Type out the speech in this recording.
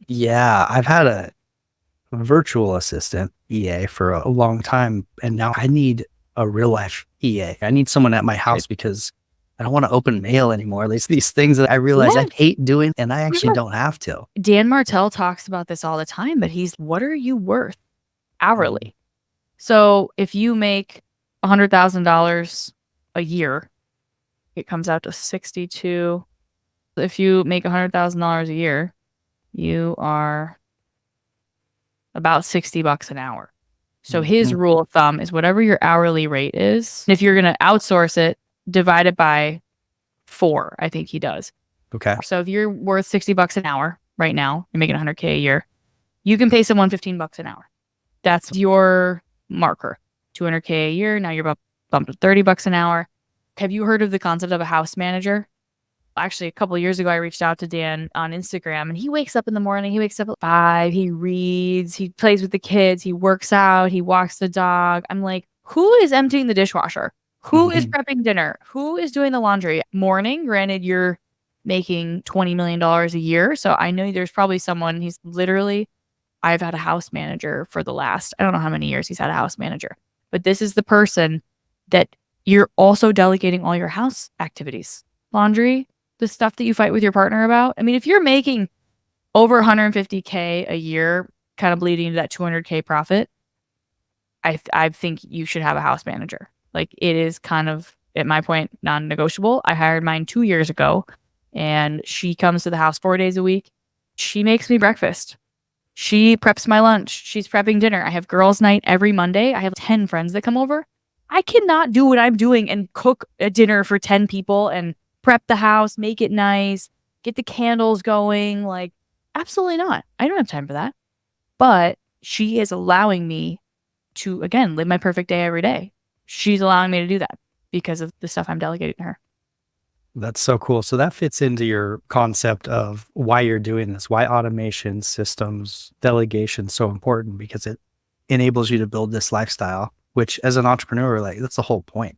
Yeah, I've had a virtual assistant EA for a long time, and now I need a real life EA. I need someone at my house because I don't want to open mail anymore. There's these things that I realize I Yeah. hate doing, and I actually don't have to. Dan Martell talks about this all the time, but what are you worth Mhm. hourly? So if you make $100,000 a year, it comes out to 62. If you make $100,000 a year, you are about $60 an hour. So his Mhm. rule of thumb is whatever your hourly rate is, if you're going to outsource it, divide it by 4, I think he does. Okay. So if you're worth $60 an hour right now, you're making 100K a year, you can pay someone $15 an hour. That's your marker. 200K a year. Now you're bumped to $30 an hour. Have you heard of the concept of a house manager? Actually, a couple of years ago, I reached out to Dan on Instagram, and he wakes up in the morning. He wakes up at 5. He reads. He plays with the kids. He works out. He walks the dog. I'm like, who is emptying the dishwasher? Who is Mhm. prepping dinner? Who is doing the laundry? Morning, granted, you're making $20 million a year. So I know there's probably someone. He's literally, I've had a house manager for the last, I don't know how many years he's had a house manager, but this is the person that you're also delegating all your house activities, laundry, the stuff that you fight with your partner about. I mean, if you're making over 150K a year, kind of bleeding into that 200K profit, I think you should have a house manager. Like, it is kind of, at my point, non-negotiable. I hired mine 2 years ago, and she comes to the house 4 days a week. She makes me breakfast. She preps my lunch. She's prepping dinner. I have girls' night every Monday. I have 10 friends that come over. I cannot do what I'm doing and cook a dinner for 10 people and prep the house, make it nice, get the candles going. Like, absolutely not. I don't have time for that. But she is allowing me to, again, live my perfect day every day. She's allowing me to do that because of the stuff I'm delegating to her. That's so cool. So that fits into your concept of why you're doing this, why automation, systems, delegation is so important because it enables you to build this lifestyle, which as an entrepreneur, like that's the whole point.